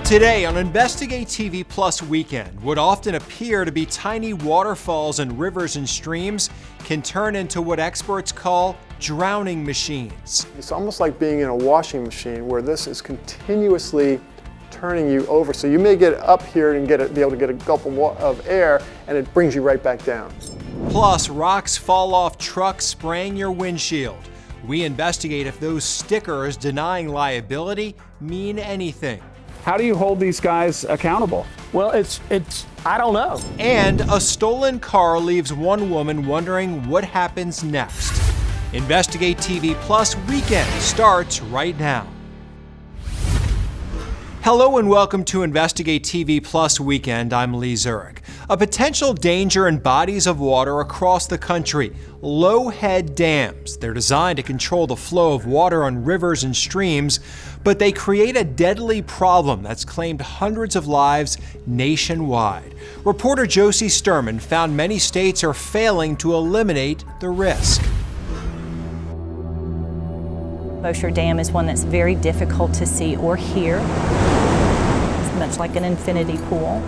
Today on Investigate TV Plus Weekend, what often appear to be tiny waterfalls and rivers and streams can turn into what experts call drowning machines. It's almost like being in a washing machine where this is continuously turning you over. So you may get up here and be able to get a gulp of air, and it brings you right back down. Plus, rocks fall off trucks spraying your windshield. We investigate if those stickers denying liability mean anything. How do you hold these guys accountable? Well, I don't know. And a stolen car leaves one woman wondering what happens next. Investigate TV Plus Weekend starts right now. Hello and welcome to Investigate TV Plus Weekend. I'm Lee Zurich. A potential danger in bodies of water across the country. Low-head dams. They're designed to control the flow of water on rivers and streams, but they create a deadly problem that's claimed hundreds of lives nationwide. Reporter Josie Sturman found many states are failing to eliminate the risk. Bossier Dam is one that's very difficult to see or hear. It's much like an infinity pool.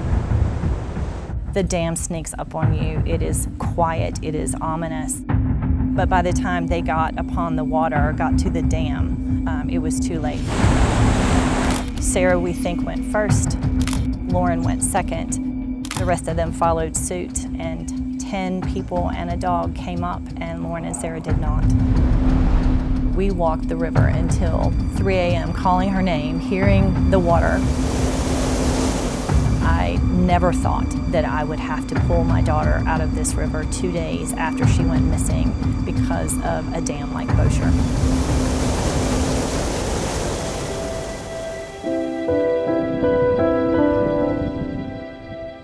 The dam sneaks up on you. It is quiet, it is ominous. But by the time they got upon the water, or got to the dam, it was too late. Sarah, we think, went first. Lauren went second. The rest of them followed suit, and 10 people and a dog came up, and Lauren and Sarah did not. We walked the river until 3 a.m., calling her name, hearing the water. I never thought that I would have to pull my daughter out of this river 2 days after she went missing because of a dam like Bossier.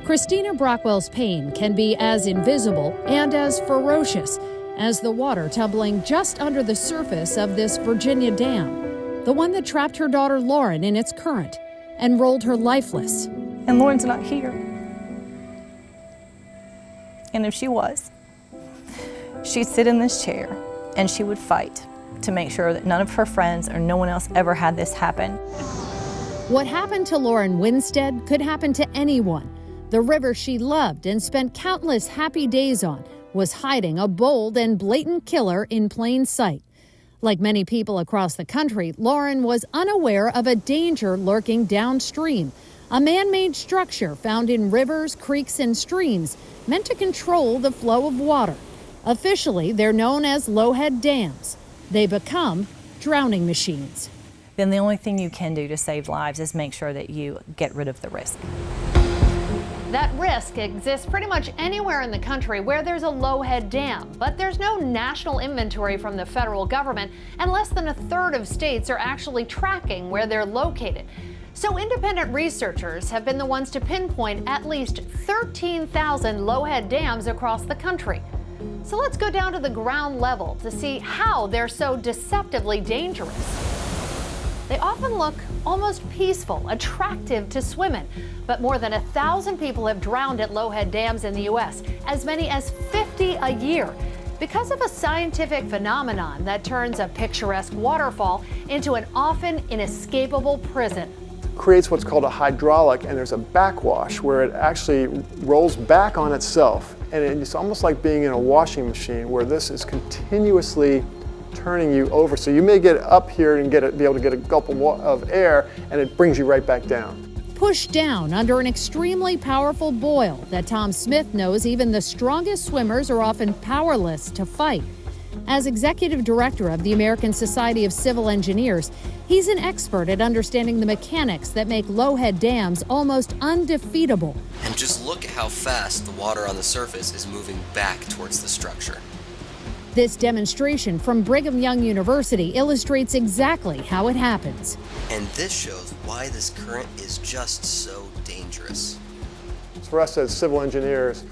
Christina Brockwell's pain can be as invisible and as ferocious as the water tumbling just under the surface of this Virginia dam, the one that trapped her daughter Lauren in its current and rolled her lifeless. And Lauren's not here. And if she was, she'd sit in this chair and she would fight to make sure that none of her friends or no one else ever had this happen. What happened to Lauren Winstead could happen to anyone. The river she loved and spent countless happy days on was hiding a bold and blatant killer in plain sight. Like many people across the country, Lauren was unaware of a danger lurking downstream, a man-made structure found in rivers, creeks, and streams meant to control the flow of water. Officially, they're known as low-head dams. They become drowning machines. Then the only thing you can do to save lives is make sure that you get rid of the risk. That risk exists pretty much anywhere in the country where there's a low-head dam, but there's no national inventory from the federal government, and less than a third of states are actually tracking where they're located. So independent researchers have been the ones to pinpoint at least 13,000 low-head dams across the country. So let's go down to the ground level to see how they're so deceptively dangerous. They often look almost peaceful, attractive to swim in, but more than 1,000 people have drowned at low-head dams in the U.S., as many as 50 a year, because of a scientific phenomenon that turns a picturesque waterfall into an often inescapable prison. Creates what's called a hydraulic, and there's a backwash where it actually rolls back on itself. And it's almost like being in a washing machine where this is continuously turning you over. So you may get up here and be able to get a gulp of air, and it brings you right back down. Pushed down under an extremely powerful boil that Tom Smith knows even the strongest swimmers are often powerless to fight. As executive director of the American Society of Civil Engineers, he's an expert at understanding the mechanics that make low-head dams almost undefeatable. And just look at how fast the water on the surface is moving back towards the structure. This demonstration from Brigham Young University illustrates exactly how it happens. And this shows why this current is just so dangerous. For us as civil engineers,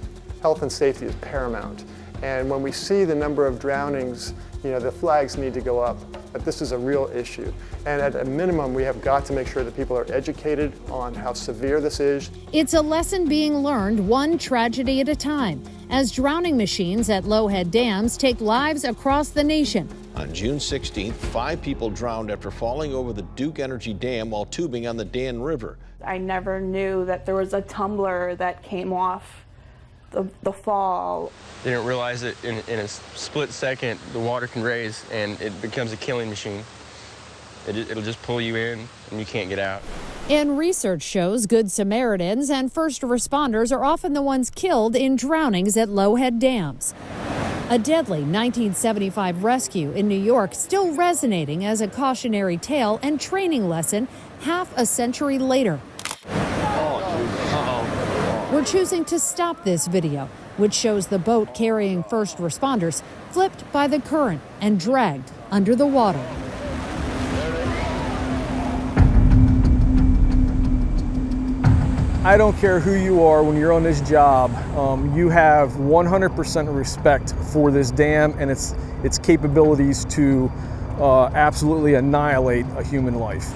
health and safety is paramount. And when we see the number of drownings, the flags need to go up. But this is a real issue. And at a minimum, we have got to make sure that people are educated on how severe this is. It's a lesson being learned one tragedy at a time, as drowning machines at low-head dams take lives across the nation. On June 16th, 5 people drowned after falling over the Duke Energy Dam while tubing on the Dan River. I never knew that there was a tumbler that came off the fall. Didn't realize that in a split second the water can raise and it becomes a killing machine. It'll just pull you in and you can't get out. And research shows Good Samaritans and first responders are often the ones killed in drownings at low-head dams. A deadly 1975 rescue in New York still resonating as a cautionary tale and training lesson half a century later. We're choosing to stop this video, which shows the boat carrying first responders flipped by the current and dragged under the water. I don't care who you are when you're on this job, you have 100% respect for this dam and its capabilities to absolutely annihilate a human life.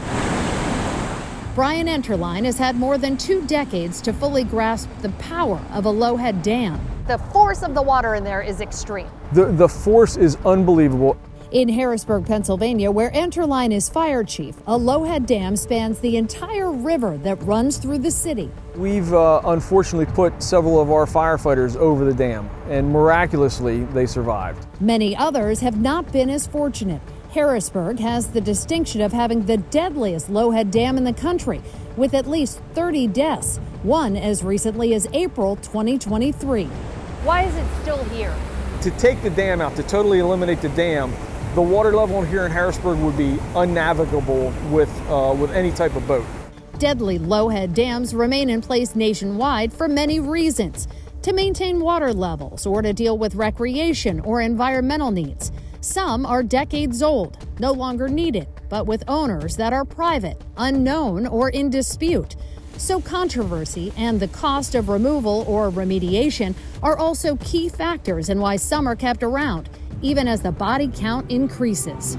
Brian Enterline has had more than 2 decades to fully grasp the power of a low-head dam. The force of the water in there is extreme. The force is unbelievable. In Harrisburg, Pennsylvania, where Enterline is fire chief, a low-head dam spans the entire river that runs through the city. We've unfortunately put several of our firefighters over the dam, and miraculously, they survived. Many others have not been as fortunate. Harrisburg has the distinction of having the deadliest low-head dam in the country, with at least 30 deaths, one as recently as April 2023. Why is it still here? To take the dam out, to totally eliminate the dam, the water level here in Harrisburg would be unnavigable with any type of boat. Deadly low-head dams remain in place nationwide for many reasons: to maintain water levels or to deal with recreation or environmental needs. Some are decades old, no longer needed, but with owners that are private, unknown, or in dispute. So controversy and the cost of removal or remediation are also key factors in why some are kept around, even as the body count increases.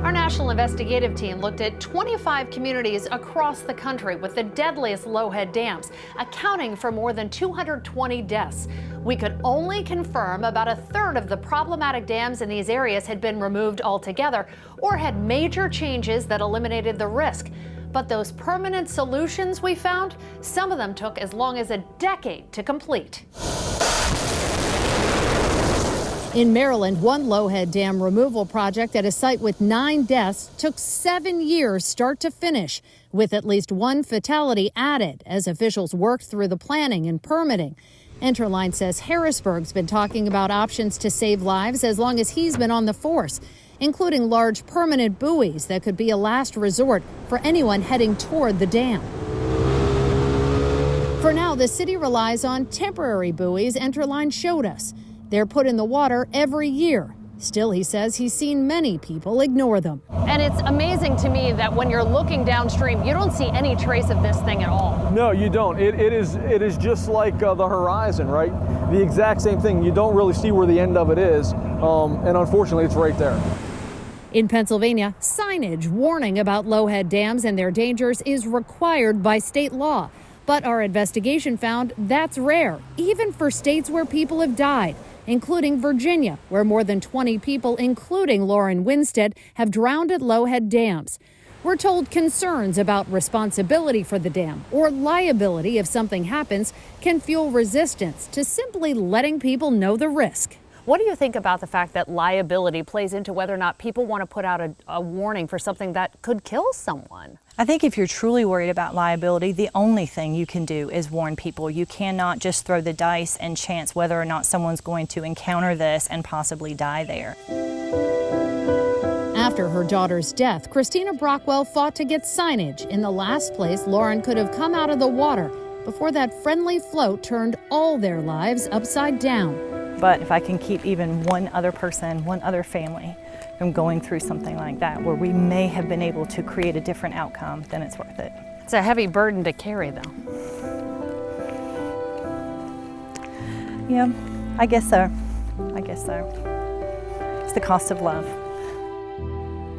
Our national investigative team looked at 25 communities across the country with the deadliest low-head dams, accounting for more than 220 deaths. We could only confirm about a third of the problematic dams in these areas had been removed altogether or had major changes that eliminated the risk. But those permanent solutions we found, some of them took as long as a decade to complete. In Maryland, one low-head dam removal project at a site with 9 deaths took 7 years start to finish, with at least 1 fatality added as officials worked through the planning and permitting. Enterline says Harrisburg's been talking about options to save lives as long as he's been on the force, including large permanent buoys that could be a last resort for anyone heading toward the dam. For now, the city relies on temporary buoys Enterline showed us. They're put in the water every year. Still, he says he's seen many people ignore them. And it's amazing to me that when you're looking downstream, you don't see any trace of this thing at all. No, you don't. It is just like the horizon, right? The exact same thing. You don't really see where the end of it is, and unfortunately, it's right there. In Pennsylvania, signage warning about low-head dams and their dangers is required by state law. But our investigation found that's rare, even for states where people have died, including Virginia, where more than 20 people, including Lauren Winstead, have drowned at low-head dams. We're told concerns about responsibility for the dam or liability if something happens can fuel resistance to simply letting people know the risk. What do you think about the fact that liability plays into whether or not people want to put out a warning for something that could kill someone? I think if you're truly worried about liability, the only thing you can do is warn people. You cannot just throw the dice and chance whether or not someone's going to encounter this and possibly die there. After her daughter's death, Christina Brockwell fought to get signage in the last place Lauren could have come out of the water before that friendly float turned all their lives upside down. But if I can keep even one other person, one other family from going through something like that, where we may have been able to create a different outcome, then it's worth it. It's a heavy burden to carry, though. Yeah, I guess so. I guess so. It's the cost of love.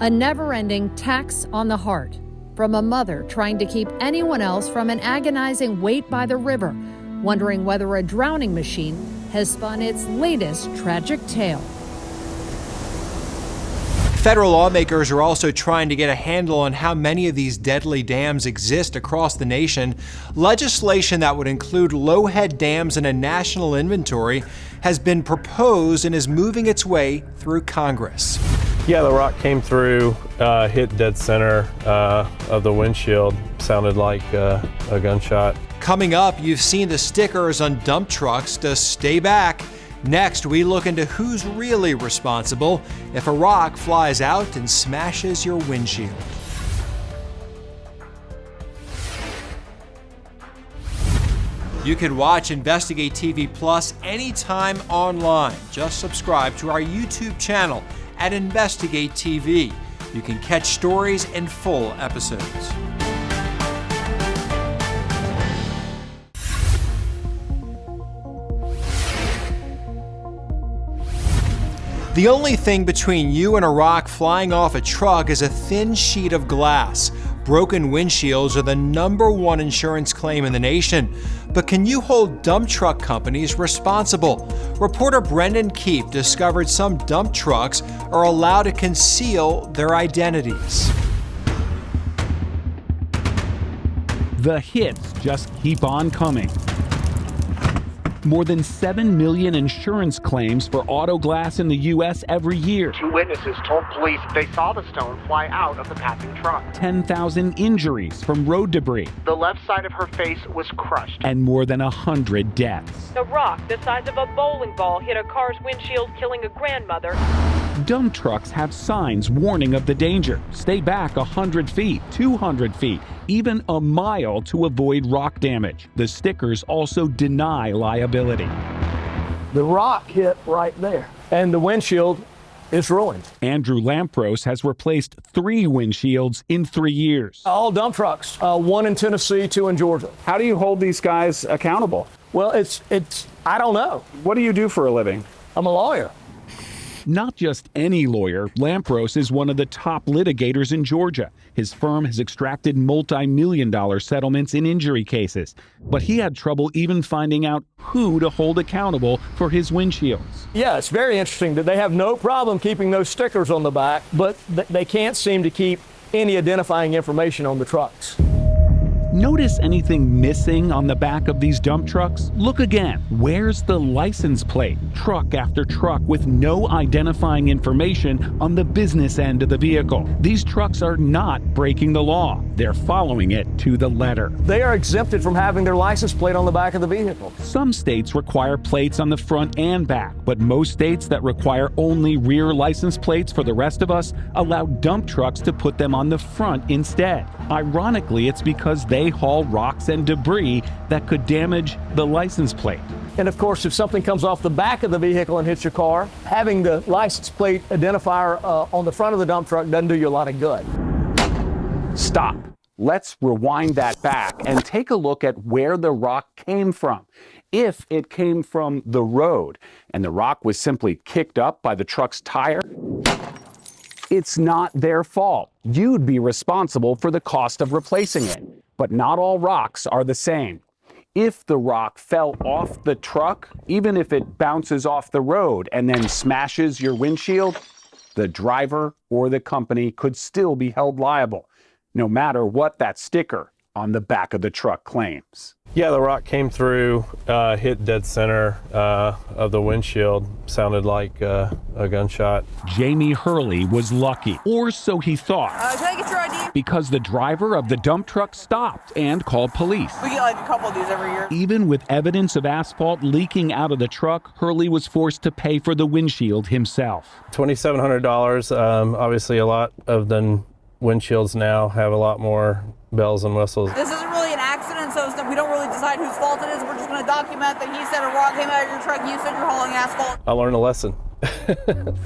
A never-ending tax on the heart from a mother trying to keep anyone else from an agonizing wait by the river, wondering whether a drowning machine has spun its latest tragic tale. Federal lawmakers are also trying to get a handle on how many of these deadly dams exist across the nation. Legislation that would include low-head dams in a national inventory has been proposed and is moving its way through Congress. Yeah, the rock came through, hit dead center of the windshield. Sounded like a gunshot. Coming up, you've seen the stickers on dump trucks to stay back. Next, we look into who's really responsible if a rock flies out and smashes your windshield. You can watch Investigate TV Plus anytime online. Just subscribe to our YouTube channel at Investigate TV. You can catch stories in full episodes. The only thing between you and a rock flying off a truck is a thin sheet of glass. Broken windshields are the #1 insurance claim in the nation. But can you hold dump truck companies responsible? Reporter Brendan Keefe discovered some dump trucks are allowed to conceal their identities. The hits just keep on coming. More than 7 million insurance claims for auto glass in the U.S. every year. 2 witnesses told police they saw the stone fly out of the passing truck. 10,000 injuries from road debris. The left side of her face was crushed. And more than 100 deaths. A rock the size of a bowling ball hit a car's windshield, killing a grandmother. Dump trucks have signs warning of the danger. Stay back 100 feet, 200 feet, even a mile to avoid rock damage. The stickers also deny liability. The rock hit right there, and the windshield is ruined. Andrew Lampros has replaced 3 windshields in 3 years. All dump trucks, 1 in Tennessee, 2 in Georgia. How do you hold these guys accountable? Well, I don't know. What do you do for a living? I'm a lawyer. Not just any lawyer, Lampros is one of the top litigators in Georgia. His firm has extracted multi-million-dollar settlements in injury cases. But he had trouble even finding out who to hold accountable for his windshields. Yeah, it's very interesting that they have no problem keeping those stickers on the back, but they can't seem to keep any identifying information on the trucks. Notice anything missing on the back of these dump trucks? Look again. Where's the license plate? Truck after truck with no identifying information on the business end of the vehicle. These trucks are not breaking the law. They're following it to the letter. They are exempted from having their license plate on the back of the vehicle. Some states require plates on the front and back, but most states that require only rear license plates for the rest of us allow dump trucks to put them on the front instead. Ironically, it's because they haul rocks and debris that could damage the license plate. And of course, if something comes off the back of the vehicle and hits your car, having the license plate identifier on the front of the dump truck doesn't do you a lot of good. Stop. Let's rewind that back and take a look at where the rock came from. If it came from the road and the rock was simply kicked up by the truck's tire, it's not their fault. You'd be responsible for the cost of replacing it. But not all rocks are the same. If the rock fell off the truck, even if it bounces off the road and then smashes your windshield, the driver or the company could still be held liable, no matter what that sticker on the back of the truck claims. Yeah, the rock came through, hit dead center of the windshield. Sounded like a gunshot. Jamie Hurley was lucky, or so he thought. Can I get your ID? Because the driver of the dump truck stopped and called police. We get like a couple of these every year. Even with evidence of asphalt leaking out of the truck, Hurley was forced to pay for the windshield himself. $2,700. Obviously, a lot of the windshields now have a lot more bells and whistles. This isn't really an accident, so we don't really decide whose fault it is. We're just going to document that he said a rock came out of your truck, you said you're hauling asphalt. I learned a lesson.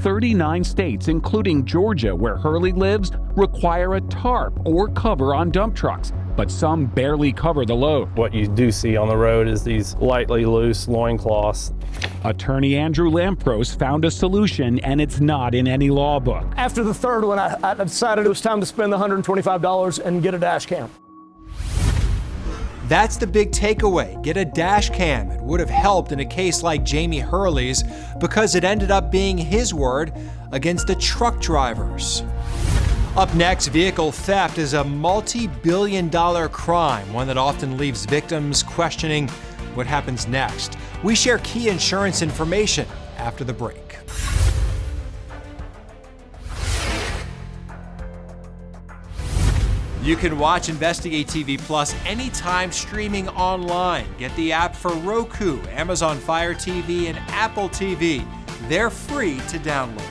39 states, including Georgia, where Hurley lives, require a tarp or cover on dump trucks, but some barely cover the load. What you do see on the road is these lightly loose loincloths. Attorney Andrew Lampros found a solution, and it's not in any law book. After the third one, I decided it was time to spend the $125 and get a dash cam. That's the big takeaway. Get a dash cam. It would have helped in a case like Jamie Hurley's because it ended up being his word against the truck drivers. Up next, vehicle theft is a multi-billion-dollar crime, one that often leaves victims questioning what happens next. We share key insurance information after the break. You can watch Investigate TV Plus anytime streaming online. Get the app for Roku, Amazon Fire TV, and Apple TV. They're free to download.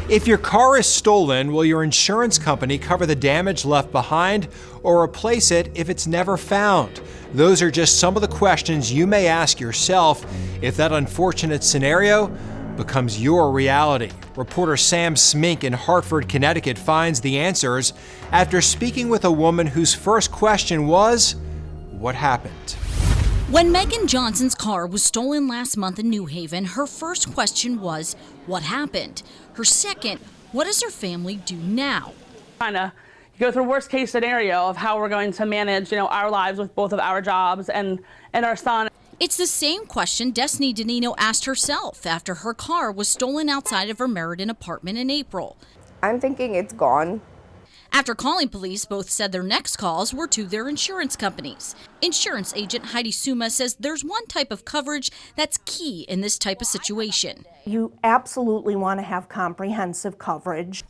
If your car is stolen, will your insurance company cover the damage left behind or replace it if it's never found? Those are just some of the questions you may ask yourself if that unfortunate scenario becomes your reality. Reporter Sam Smink in Hartford, Connecticut finds the answers after speaking with a woman whose first question was, what happened? When Megan Johnson's car was stolen last month in New Haven, her first question was, what happened? Her second, what does her family do now? Trying to go through worst case scenario of how we're going to manage, our lives with both of our jobs and our son. It's the same question Destiny Danino asked herself after her car was stolen outside of her Meriden apartment in April. I'm thinking it's gone. After calling police, both said their next calls were to their insurance companies. Insurance agent Heidi Suma says there's one type of coverage that's key in this type of situation. You absolutely want to have comprehensive coverage.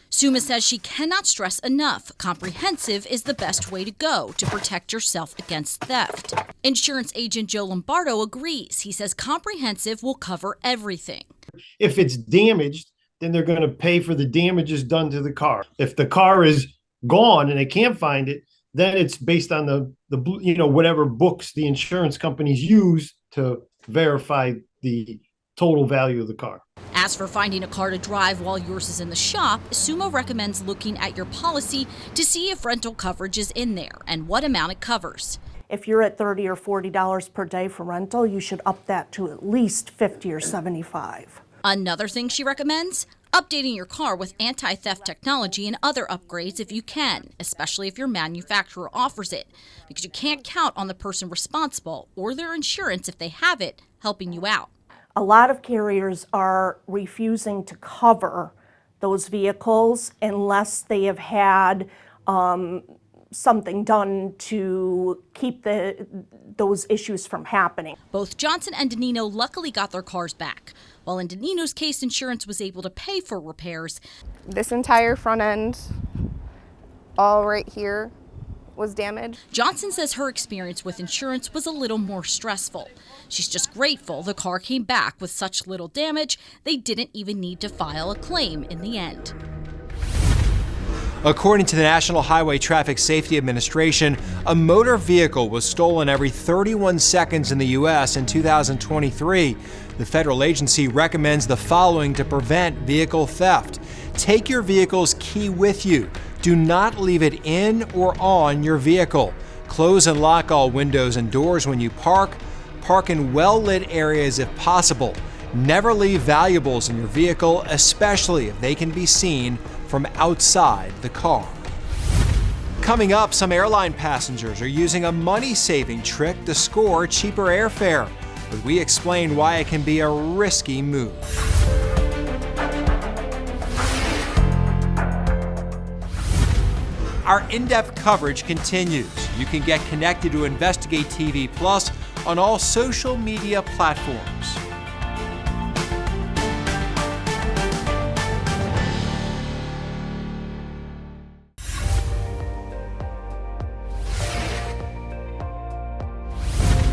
Suma says she cannot stress enough, comprehensive is the best way to go to protect yourself against theft. Insurance agent Joe Lombardo agrees. He says comprehensive will cover everything. If it's damaged, then they're going to pay for the damages done to the car. If the car is gone and they can't find it, then it's based on the whatever books the insurance companies use to verify the total value of the car. As for finding a car to drive while yours is in the shop, Suma recommends looking at your policy to see if rental coverage is in there and what amount it covers. If you're at $30 or $40 per day for rental, you should up that to at least $50 or $75. Another thing she recommends, updating your car with anti-theft technology and other upgrades if you can, especially if your manufacturer offers it, because you can't count on the person responsible or their insurance, if they have it, helping you out. A lot of carriers are refusing to cover those vehicles unless they have had something done to keep those issues from happening. Both Johnson and Danino luckily got their cars back. While in Danino's case, insurance was able to pay for repairs. This entire front end, all right here, was damaged. Johnson says her experience with insurance was a little more stressful. She's just grateful the car came back with such little damage, they didn't even need to file a claim in the end. According to the National Highway Traffic Safety Administration, a motor vehicle was stolen every 31 seconds in the U.S. in 2023. The federal agency recommends the following to prevent vehicle theft. Take your vehicle's key with you. Do not leave it in or on your vehicle. Close and lock all windows and doors when you park. Park in well-lit areas if possible. Never leave valuables in your vehicle, especially if they can be seen from outside the car. Coming up, some airline passengers are using a money-saving trick to score cheaper airfare, but we explain why it can be a risky move. Our in-depth coverage continues. You can get connected to Investigate TV Plus on all social media platforms.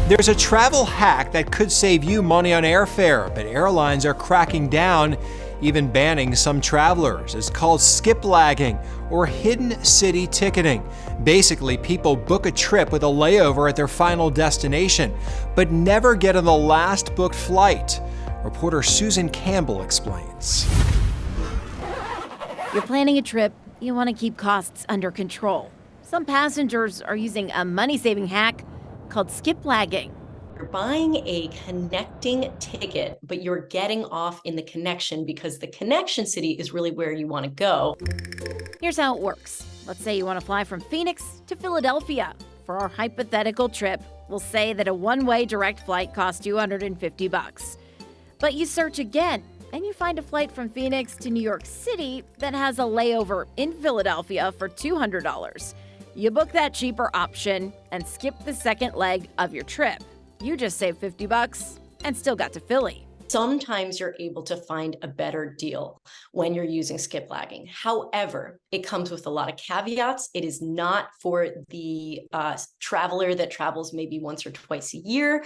There's a travel hack that could save you money on airfare, but airlines are cracking down, even banning some travelers. It's called skip lagging or hidden city ticketing. Basically, people book a trip with a layover at their final destination, but never get on the last booked flight. Reporter Susan Campbell explains. You're planning a trip, you want to keep costs under control. Some passengers are using a money-saving hack called skip lagging. You're buying a connecting ticket, but you're getting off in the connection because the connection city is really where you want to go. Here's how it works. Let's say you want to fly from Phoenix to Philadelphia. For our hypothetical trip, we'll say that a one-way direct flight costs $250. But you search again, and you find a flight from Phoenix to New York City that has a layover in Philadelphia for $200. You book that cheaper option and skip the second leg of your trip. You just saved $50 and still got to Philly. Sometimes you're able to find a better deal when you're using skip lagging. However, it comes with a lot of caveats. It is not for the traveler that travels maybe once or twice a year.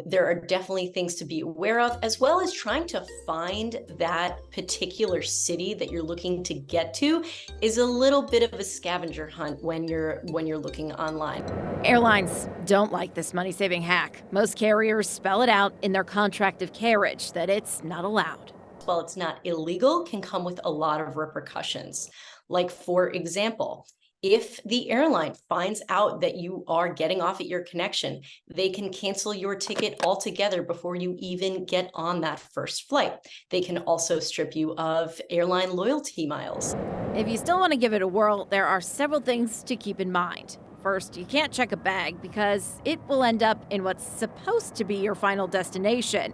There are definitely things to be aware of, as well as trying to find that particular city that you're looking to get to is a little bit of a scavenger hunt when you're looking online. Airlines don't like this money-saving hack. Most carriers spell it out in their contract of carriage that it's not allowed. While it's not illegal, can come with a lot of repercussions. Like, for example, if the airline finds out that you are getting off at your connection, they can cancel your ticket altogether before you even get on that first flight. They can also strip you of airline loyalty miles. If you still want to give it a whirl, there are several things to keep in mind. First, you can't check a bag because it will end up in what's supposed to be your final destination.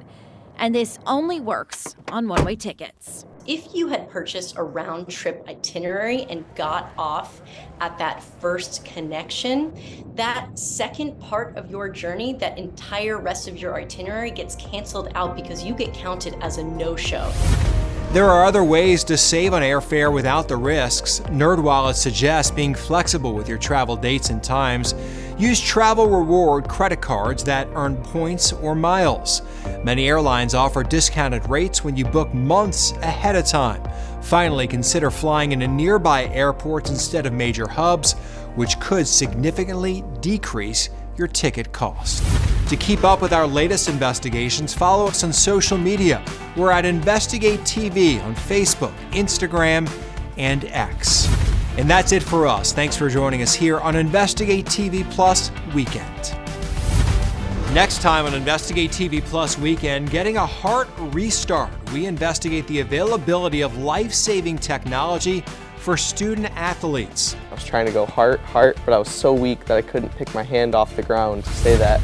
And this only works on one-way tickets. If you had purchased a round-trip itinerary and got off at that first connection, that second part of your journey, that entire rest of your itinerary gets canceled out because you get counted as a no-show. There are other ways to save on airfare without the risks. NerdWallet suggests being flexible with your travel dates and times. Use travel reward credit cards that earn points or miles. Many airlines offer discounted rates when you book months ahead of time. Finally, consider flying into nearby airports instead of major hubs, which could significantly decrease your ticket cost. To keep up with our latest investigations, follow us on social media. We're at InvestigateTV on Facebook, Instagram, and X. And that's it for us. Thanks for joining us here on Investigate TV Plus Weekend. Next time on Investigate TV Plus Weekend, getting a heart restart. We investigate the availability of life-saving technology for student athletes. I was trying to go heart, but I was so weak that I couldn't pick my hand off the ground to say that.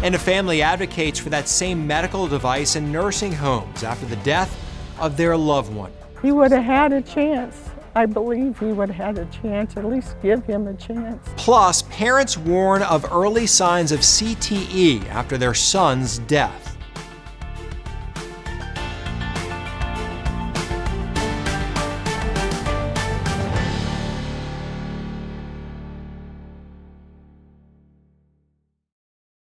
And a family advocates for that same medical device in nursing homes after the death of their loved one. He would have had a chance. I believe he would have had a chance, at least give him a chance. Plus, parents warn of early signs of CTE after their son's death.